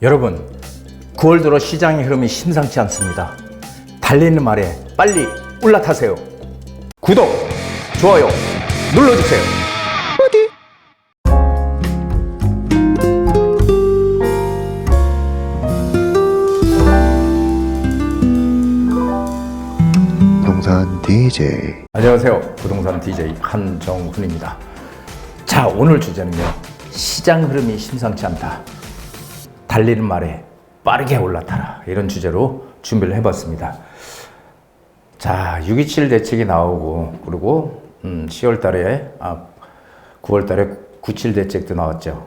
여러분, 9월 들어 시장의 흐름이 심상치 않습니다. 달리는 말에 빨리 올라타세요. 구독, 좋아요 눌러주세요. 부동산 DJ. 안녕하세요. 부동산 DJ 한정훈입니다. 자, 오늘 주제는요, 시장 흐름이 심상치 않다, 달리는 말에 빠르게 올라타라, 이런 주제로 준비를 해봤습니다. 자, 6.27 대책이 나오고, 그리고 9월 달에 9.7 대책도 나왔죠.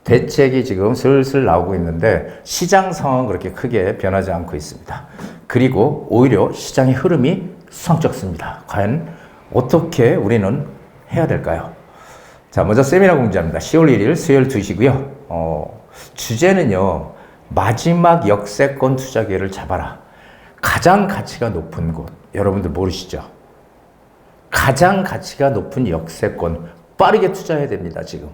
대책이 지금 슬슬 나오고 있는데 시장 상황은 그렇게 크게 변하지 않고 있습니다. 그리고 오히려 시장의 흐름이 수상쩍습니다. 과연 어떻게 우리는 해야 될까요? 자, 먼저 세미나 공지합니다. 10월 1일 수요일 2시고요. 주제는요, 마지막 역세권 투자 기회를 잡아라. 가장 가치가 높은 곳, 여러분들 모르시죠? 가장 가치가 높은 역세권, 빠르게 투자해야 됩니다. 지금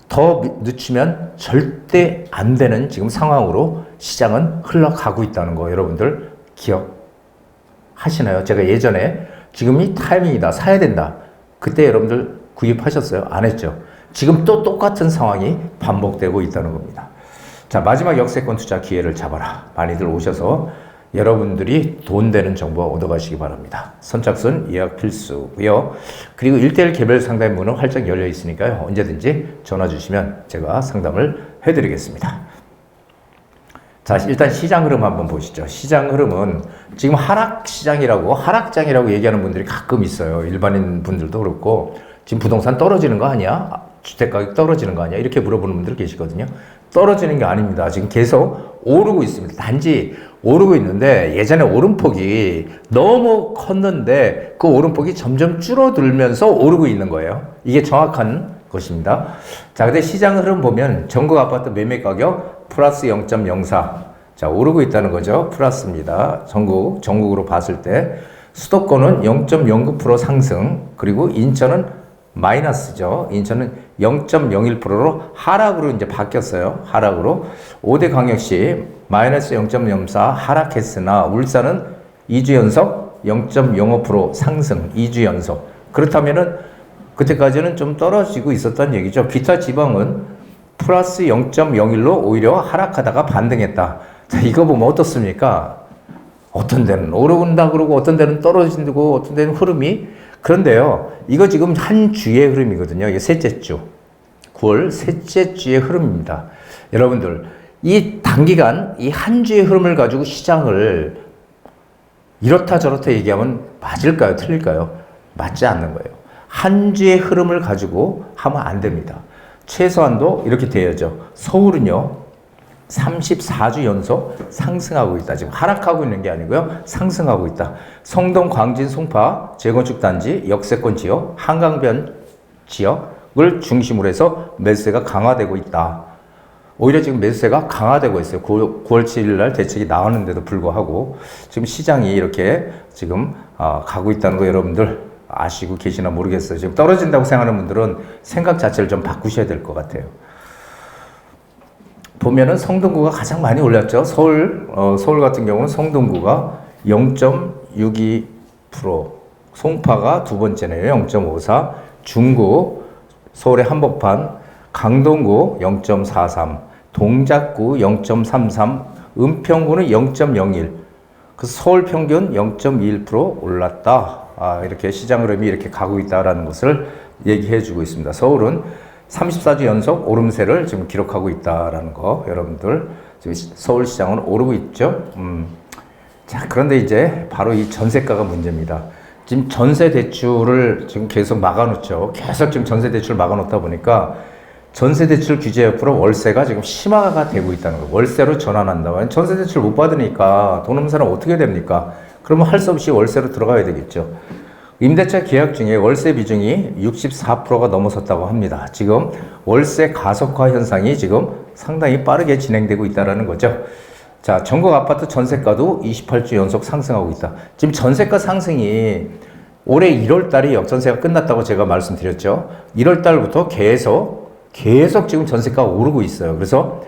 더 늦추면 절대 안 되는 지금 상황으로 시장은 흘러가고 있다는 거 여러분들 기억하시나요? 제가 예전에 지금 이 타이밍이다, 사야 된다, 그때 여러분들 구입하셨어요? 안 했죠? 지금 또 똑같은 상황이 반복되고 있다는 겁니다. 자, 마지막 역세권 투자 기회를 잡아라. 많이들 오셔서 여러분들이 돈 되는 정보 얻어가시기 바랍니다. 선착순 예약 필수고요. 그리고 1:1 개별 상담 문은 활짝 열려 있으니까요, 언제든지 전화 주시면 제가 상담을 해드리겠습니다. 자, 일단 시장 흐름 한번 보시죠. 시장 흐름은 지금 하락장이라고 얘기하는 분들이 가끔 있어요. 일반인 분들도 그렇고, 지금 부동산 떨어지는 거 아니야? 주택가격 떨어지는 거 아니야? 이렇게 물어보는 분들 계시거든요. 떨어지는 게 아닙니다. 지금 계속 오르고 있습니다. 단지 오르고 있는데 예전에 오름폭이 너무 컸는데 그 오름폭이 점점 줄어들면서 오르고 있는 거예요. 이게 정확한 것입니다. 자, 근데 시장 흐름 보면 전국 아파트 매매 가격 플러스 0.04. 자, 오르고 있다는 거죠. 플러스입니다. 전국으로 봤을 때 수도권은 0.09% 상승, 그리고 인천은 마이너스죠. 인천은 0.01%로 하락으로 이제 바뀌었어요. 하락으로. 5대 광역시 마이너스 0.04 하락했으나 울산은 2주 연속 0.05% 상승, 2주 연속. 그렇다면은 그때까지는 좀 떨어지고 있었다는 얘기죠. 기타 지방은 플러스 0.01로 오히려 하락하다가 반등했다. 자, 이거 보면 어떻습니까? 어떤 데는 오른다 그러고 어떤 데는 떨어진다고, 어떤 데는 흐름이. 그런데요, 이거 지금 한 주의 흐름이거든요. 이게 셋째 주, 9월 셋째 주의 흐름입니다. 여러분들, 이 단기간 이 한 주의 흐름을 가지고 시장을 이렇다 저렇다 얘기하면 맞을까요? 틀릴까요? 맞지 않는 거예요. 한 주의 흐름을 가지고 하면 안 됩니다. 최소한도 이렇게 돼야죠. 서울은요, 34주 연속 상승하고 있다. 지금 하락하고 있는 게 아니고요, 상승하고 있다. 성동, 광진, 송파 재건축 단지, 역세권 지역, 한강변 지역을 중심으로 해서 매수세가 강화되고 있다. 오히려 지금 매수세가 강화되고 있어요. 9월 7일 날 대책이 나왔는데도 불구하고 지금 시장이 이렇게 지금 가고 있다는 거 여러분들 아시고 계시나 모르겠어요. 지금 떨어진다고 생각하는 분들은 생각 자체를 좀 바꾸셔야 될 것 같아요. 보면은 성동구가 가장 많이 올랐죠. 서울 같은 경우는 성동구가 0.62%, 송파가 두 번째네요. 0.54, 중구, 서울의 한복판, 강동구 0.43, 동작구 0.33, 은평구는 0.01, 그 서울 평균 0.21% 올랐다. 이렇게 시장 흐름이 이렇게 가고 있다라는 것을 얘기해 주고 있습니다. 서울은 34주 연속 오름세를 지금 기록하고 있다라는 거, 여러분들 지금 서울 시장은 오르고 있죠. 자, 그런데 이제 바로 이 전세가가 문제입니다. 지금 전세 대출을 지금 계속 막아놓죠. 계속 지금 전세 대출 막아놓다 보니까 전세 대출 규제 옆으로 월세가 지금 심화가 되고 있다는 거. 월세로 전환한다면 전세 대출 못 받으니까 돈 없는 사람 어떻게 됩니까? 그러면 할 수 없이 월세로 들어가야 되겠죠. 임대차 계약 중에 월세 비중이 64%가 넘어섰다고 합니다. 지금 월세 가속화 현상이 지금 상당히 빠르게 진행되고 있다는 거죠. 자, 전국 아파트 전세가도 28주 연속 상승하고 있다. 지금 전세가 상승이 올해 1월 달이 역전세가 끝났다고 제가 말씀드렸죠. 1월 달부터 계속 지금 전세가가 오르고 있어요. 그래서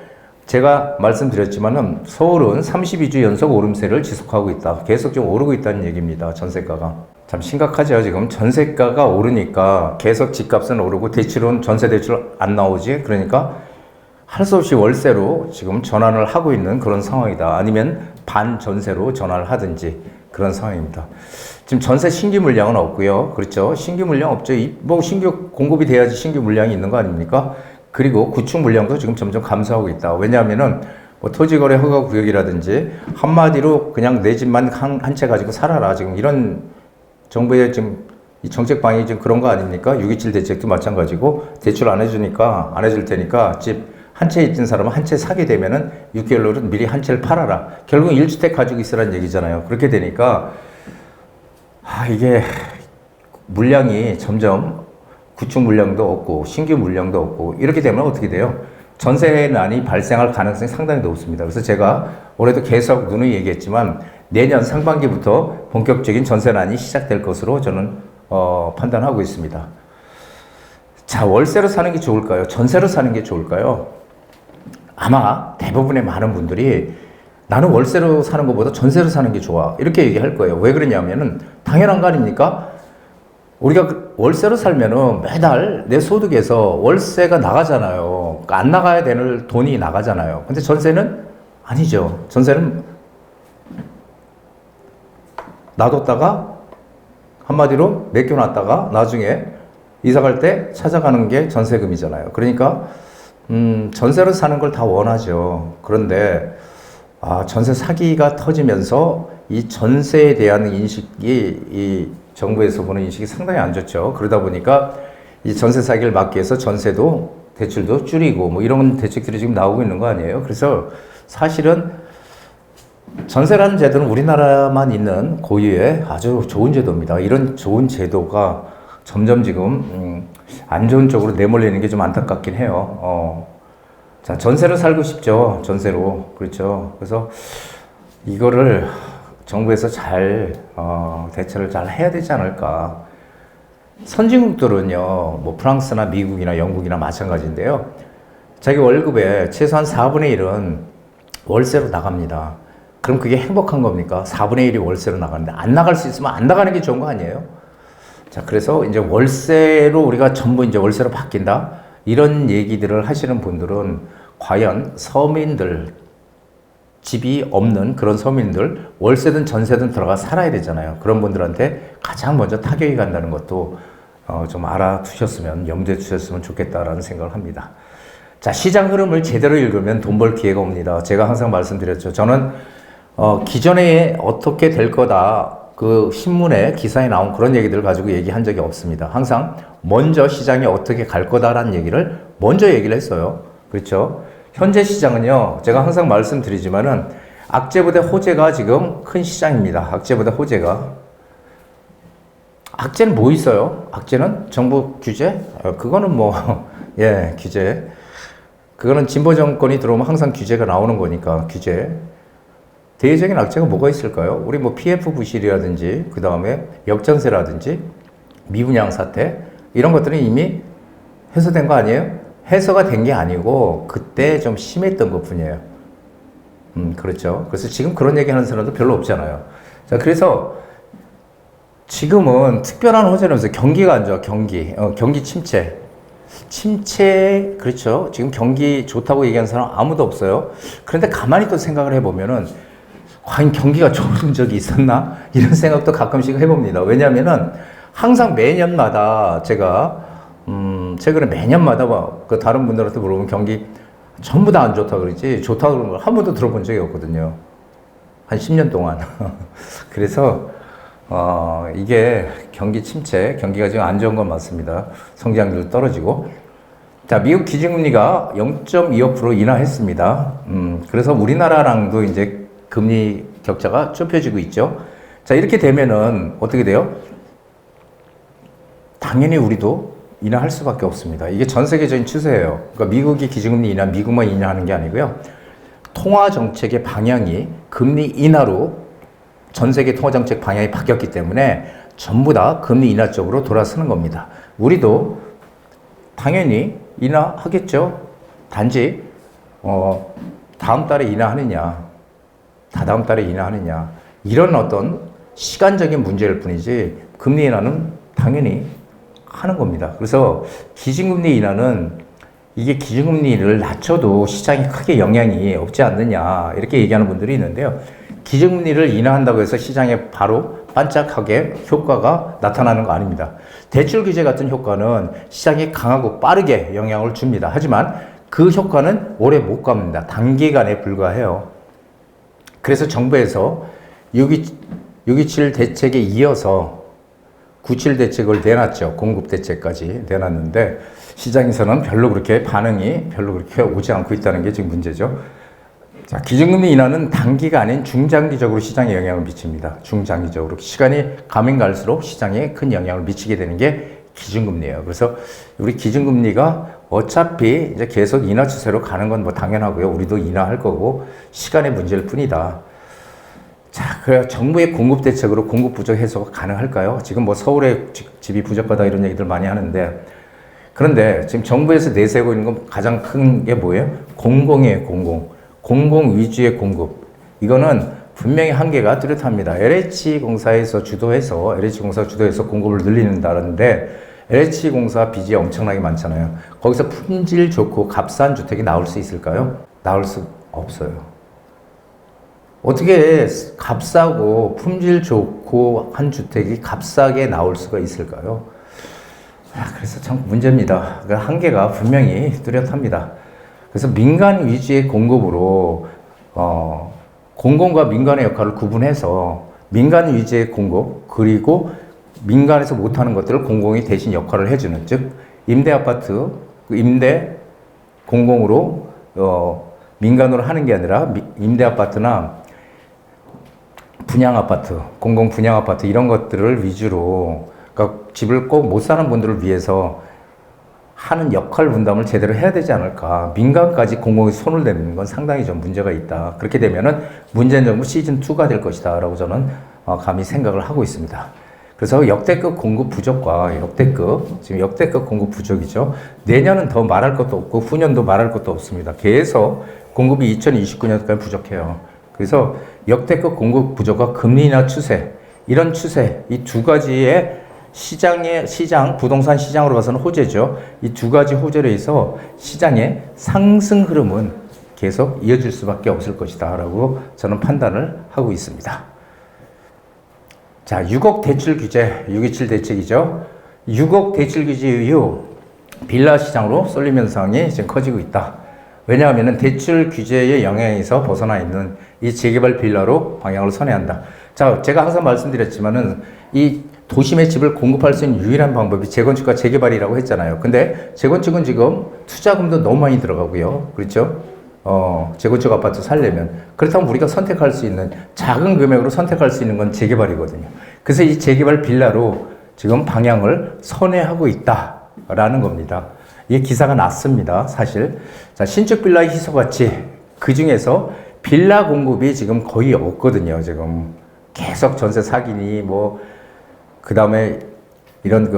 제가 말씀드렸지만은 서울은 32주 연속 오름세를 지속하고 있다. 계속 좀 오르고 있다는 얘기입니다. 전세가가. 참 심각하죠. 지금 전세가가 오르니까 계속 집값은 오르고 대출은 전세 대출 안 나오지. 그러니까 할 수 없이 월세로 지금 전환을 하고 있는 그런 상황이다. 아니면 반전세로 전환을 하든지 그런 상황입니다. 지금 전세 신규 물량은 없고요. 그렇죠. 신규 물량 없죠. 뭐 신규 공급이 돼야지 신규 물량이 있는 거 아닙니까? 그리고 구축 물량도 지금 점점 감소하고 있다. 왜냐하면은 뭐 토지거래 허가 구역이라든지 한마디로 그냥 내 집만 한 채 가지고 살아라. 지금 이런 정부의 지금 이 정책 방향이 지금 그런 거 아닙니까? 627 대책도 마찬가지고 대출 안 해주니까 안 해줄 테니까 집 한 채 있던 사람은 한 채 사게 되면은 6개월로 미리 한 채를 팔아라. 결국 1주택 가지고 있으라는 얘기잖아요. 그렇게 되니까 이게 물량이 점점 구축 물량도 없고 신규 물량도 없고 이렇게 되면 어떻게 돼요? 전세난이 발생할 가능성이 상당히 높습니다. 그래서 제가 올해도 계속 누누이 얘기했지만 내년 상반기부터 본격적인 전세난이 시작될 것으로 저는 판단하고 있습니다. 자, 월세로 사는 게 좋을까요? 전세로 사는 게 좋을까요? 아마 대부분의 많은 분들이 나는 월세로 사는 것보다 전세로 사는 게 좋아. 이렇게 얘기할 거예요. 왜 그러냐면은 당연한 거 아닙니까? 우리가 월세로 살면은 매달 내 소득에서 월세가 나가잖아요. 그러니까 안 나가야 되는 돈이 나가잖아요. 근데 전세는 아니죠. 전세는 놔뒀다가 한마디로 맡겨놨다가 나중에 이사 갈 때 찾아가는 게 전세금이잖아요. 그러니까 전세로 사는 걸 다 원하죠. 그런데 전세 사기가 터지면서 이 전세에 대한 인식이 이 정부에서 보는 인식이 상당히 안 좋죠. 그러다 보니까 이 전세 사기를 막기 위해서 전세도 대출도 줄이고 뭐 이런 대책들이 지금 나오고 있는 거 아니에요. 그래서 사실은 전세라는 제도는 우리나라만 있는 고유의 아주 좋은 제도입니다. 이런 좋은 제도가 점점 지금 안 좋은 쪽으로 내몰리는 게 좀 안타깝긴 해요. 자, 전세로 살고 싶죠. 전세로. 그렇죠. 그래서 이거를 정부에서 잘 대처를 잘 해야 되지 않을까. 선진국들은요, 뭐 프랑스나 미국이나 영국이나 마찬가지인데요. 자기 월급의 최소한 4분의 1은 월세로 나갑니다. 그럼 그게 행복한 겁니까? 4분의 1이 월세로 나가는데 안 나갈 수 있으면 안 나가는 게 좋은 거 아니에요? 자, 그래서 이제 월세로 우리가 전부 이제 월세로 바뀐다? 이런 얘기들을 하시는 분들은 과연 서민들, 집이 없는 그런 서민들, 월세든 전세든 들어가 살아야 되잖아요. 그런 분들한테 가장 먼저 타격이 간다는 것도 좀 알아두셨으면, 염두에 두셨으면 좋겠다라는 생각을 합니다. 자, 시장 흐름을 제대로 읽으면 돈 벌 기회가 옵니다. 제가 항상 말씀드렸죠. 저는 기존에 어떻게 될 거다. 그 신문에 기사에 나온 그런 얘기들을 가지고 얘기한 적이 없습니다. 항상 먼저 시장이 어떻게 갈 거다라는 얘기를 먼저 얘기를 했어요. 그렇죠? 현재 시장은요, 제가 항상 말씀드리지만은 악재보다 호재가 지금 큰 시장입니다. 악재보다 호재가. 악재는 뭐 있어요? 악재는 정부 규제? 그거는 뭐, 예, 규제. 그거는 진보 정권이 들어오면 항상 규제가 나오는 거니까, 규제. 대외적인 악재가 뭐가 있을까요? 우리 뭐 PF 부실이라든지, 그 다음에 역전세라든지, 미분양 사태, 이런 것들은 이미 해소된 거 아니에요? 해소가 된 게 아니고, 그때 좀 심했던 것 뿐이에요. 그렇죠. 그래서 지금 그런 얘기 하는 사람도 별로 없잖아요. 자, 그래서 지금은 특별한 호재는 없어요. 경기가 안 좋아, 경기. 경기 침체. 침체, 그렇죠. 지금 경기 좋다고 얘기하는 사람 아무도 없어요. 그런데 가만히 또 생각을 해보면은, 과연 경기가 좋은 적이 있었나? 이런 생각도 가끔씩 해봅니다. 왜냐면은 항상 매년마다 제가, 최근에 매년마다 그 다른 분들한테 물어보면 경기 전부 다 안 좋다 그러지, 좋다 그러는 걸 한 번도 들어본 적이 없거든요. 한 10년 동안. 그래서, 이게 경기 침체, 경기가 지금 안 좋은 건 맞습니다. 성장률 떨어지고. 자, 미국 기준금리가 0.25% 인하했습니다. 그래서 우리나라랑도 이제 금리 격차가 좁혀지고 있죠. 자, 이렇게 되면은 어떻게 돼요? 당연히 우리도 인하할 수밖에 없습니다. 이게 전 세계적인 추세예요. 그러니까 미국이 기준금리 인하, 미국만 인하하는 게 아니고요. 통화 정책의 방향이 금리 인하로 전 세계 통화 정책 방향이 바뀌었기 때문에 전부 다 금리 인하 쪽으로 돌아서는 겁니다. 우리도 당연히 인하하겠죠. 단지 다음 달에 인하하느냐, 다다음 달에 인하하느냐, 이런 어떤 시간적인 문제일 뿐이지 금리 인하는 당연히 하는 겁니다. 그래서 기준금리 인하는 이게 기준금리를 낮춰도 시장에 크게 영향이 없지 않느냐 이렇게 얘기하는 분들이 있는데요. 기준금리를 인하한다고 해서 시장에 바로 반짝하게 효과가 나타나는 거 아닙니다. 대출 규제 같은 효과는 시장에 강하고 빠르게 영향을 줍니다. 하지만 그 효과는 오래 못 갑니다. 단기간에 불과해요. 그래서 정부에서 6.27 대책에 이어서 9.7 대책을 내놨죠. 공급 대책까지 내놨는데 시장에서는 별로 그렇게 반응이 별로 그렇게 오지 않고 있다는 게 지금 문제죠. 자, 기준금리 인하는 단기가 아닌 중장기적으로 시장에 영향을 미칩니다. 중장기적으로. 시간이 가면 갈수록 시장에 큰 영향을 미치게 되는 게 기준금리예요. 그래서 우리 기준금리가 어차피 이제 계속 인하 추세로 가는 건 뭐 당연하고요. 우리도 인하할 거고 시간의 문제일 뿐이다. 자, 그 정부의 공급 대책으로 공급 부족 해소가 가능할까요? 지금 뭐 서울에 집이 부족하다 이런 얘기들 많이 하는데 그런데 지금 정부에서 내세우고 있는 건 가장 큰 게 뭐예요? 공공이에요, 공공. 공공 위주의 공급. 이거는 분명히 한계가 뚜렷합니다. LH공사에서 주도해서 공급을 늘리는다는데 LH공사 빚이 엄청나게 많잖아요. 거기서 품질 좋고 값싼 주택이 나올 수 있을까요? 나올 수 없어요. 어떻게 값싸고 품질 좋고 한 주택이 값싸게 나올 수가 있을까요? 그래서 참 문제입니다. 그 한계가 분명히 뚜렷합니다. 그래서 민간 위주의 공급으로 공공과 민간의 역할을 구분해서 민간 위주의 공급 그리고 민간에서 못하는 것들을 공공이 대신 역할을 해주는 즉 임대아파트 임대 공공으로 민간으로 하는 게 아니라 임대아파트나 분양아파트 공공 분양아파트 이런 것들을 위주로 그러니까 집을 꼭 못 사는 분들을 위해서 하는 역할 분담을 제대로 해야 되지 않을까. 민간까지 공공이 손을 내미는 건 상당히 좀 문제가 있다. 그렇게 되면은 문재인 정부 시즌2가 될 것이다 라고 저는 감히 생각을 하고 있습니다. 그래서 역대급 공급 부족과 지금 역대급 공급 부족이죠. 내년은 더 말할 것도 없고 후년도 말할 것도 없습니다. 계속 공급이 2029년까지 부족해요. 그래서 역대급 공급 부족과 금리 인하 추세, 이런 추세, 이 두 가지의 부동산 시장으로 봐서는 호재죠. 이 두 가지 호재로 해서 시장의 상승 흐름은 계속 이어질 수밖에 없을 것이다 라고 저는 판단을 하고 있습니다. 자, 6억 대출 규제, 6.27 대책이죠. 6억 대출 규제 이후 빌라 시장으로 쏠림 현상이 지금 커지고 있다. 왜냐하면 대출 규제의 영향에서 벗어나 있는 이 재개발 빌라로 방향을 선회한다. 자, 제가 항상 말씀드렸지만은 이 도심의 집을 공급할 수 있는 유일한 방법이 재건축과 재개발이라고 했잖아요. 근데 재건축은 지금 투자금도 너무 많이 들어가고요. 그렇죠? 재건축 아파트 살려면. 그렇다면 우리가 선택할 수 있는 작은 금액으로 선택할 수 있는 건 재개발이거든요. 그래서 이 재개발 빌라로 지금 방향을 선회하고 있다라는 겁니다. 이 기사가 났습니다. 사실. 자, 신축 빌라의 희소가치. 그 중에서 빌라 공급이 지금 거의 없거든요. 지금 계속 전세 사기니 그 다음에 이런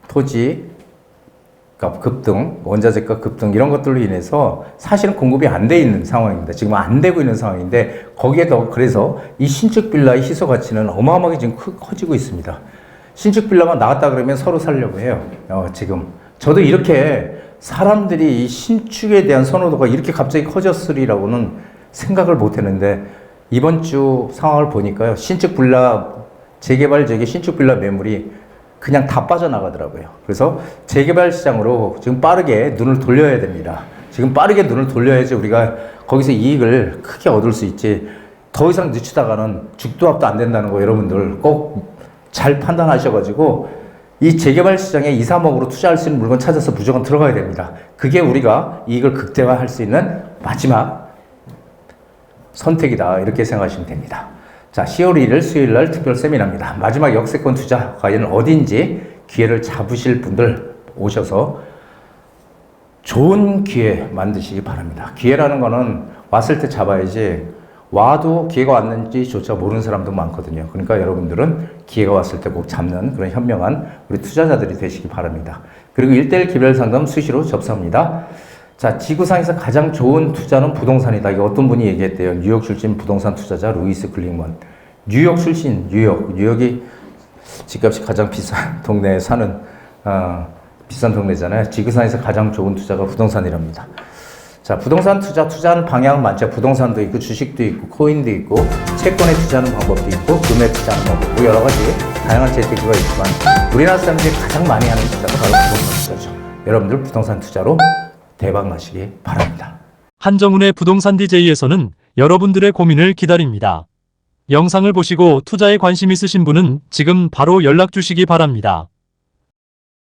토지 값 급등, 원자재 값 급등 이런 것들로 인해서 사실은 공급이 안 돼 있는 상황입니다. 지금 안 되고 있는 상황인데 거기에 더 그래서 이 신축 빌라의 희소 가치는 어마어마하게 지금 커지고 있습니다. 신축 빌라가 나왔다 그러면 서로 살려고 해요. 지금 저도 이렇게 사람들이 이 신축에 대한 선호도가 이렇게 갑자기 커졌으리라고는 생각을 못 했는데 이번 주 상황을 보니까요. 신축 빌라 재개발 지역의 신축 빌라 매물이 그냥 다 빠져나가더라고요. 그래서 재개발 시장으로 지금 빠르게 눈을 돌려야 됩니다. 지금 빠르게 눈을 돌려야지 우리가 거기서 이익을 크게 얻을 수 있지. 더 이상 늦추다가는 죽도 밥도 안 된다는 거 여러분들 꼭 잘 판단하셔가지고 이 재개발 시장에 2, 3억으로 투자할 수 있는 물건 찾아서 무조건 들어가야 됩니다. 그게 우리가 이익을 극대화할 수 있는 마지막 선택이다. 이렇게 생각하시면 됩니다. 자, 10월 1일 수요일 날 특별 세미나입니다. 마지막 역세권 투자 과연 어딘지 기회를 잡으실 분들 오셔서 좋은 기회 만드시기 바랍니다. 기회라는 거는 왔을 때 잡아야지 와도 기회가 왔는지조차 모르는 사람도 많거든요. 그러니까 여러분들은 기회가 왔을 때 꼭 잡는 그런 현명한 우리 투자자들이 되시기 바랍니다. 그리고 1:1 기별 상담 수시로 접수합니다. 자, 지구상에서 가장 좋은 투자는 부동산이다. 이거 어떤 분이 얘기했대요. 뉴욕 출신 부동산 투자자 루이스 글링먼. 뉴욕 출신, 뉴욕이 집값이 가장 비싼 동네에 사는 비싼 동네잖아요. 지구상에서 가장 좋은 투자가 부동산이랍니다. 자, 부동산 투자하는 방향은 많죠. 부동산도 있고, 주식도 있고, 코인도 있고, 채권에 투자하는 방법도 있고, 금에 투자하는 방법도 여러 가지 다양한 재테크가 있지만, 우리나라 사람들이 가장 많이 하는 투자가 바로 부동산 투자죠. 여러분들 부동산 투자로 대박 나시기 바랍니다. 한정훈의 부동산 DJ에서는 여러분들의 고민을 기다립니다. 영상을 보시고 투자에 관심 있으신 분은 지금 바로 연락 주시기 바랍니다.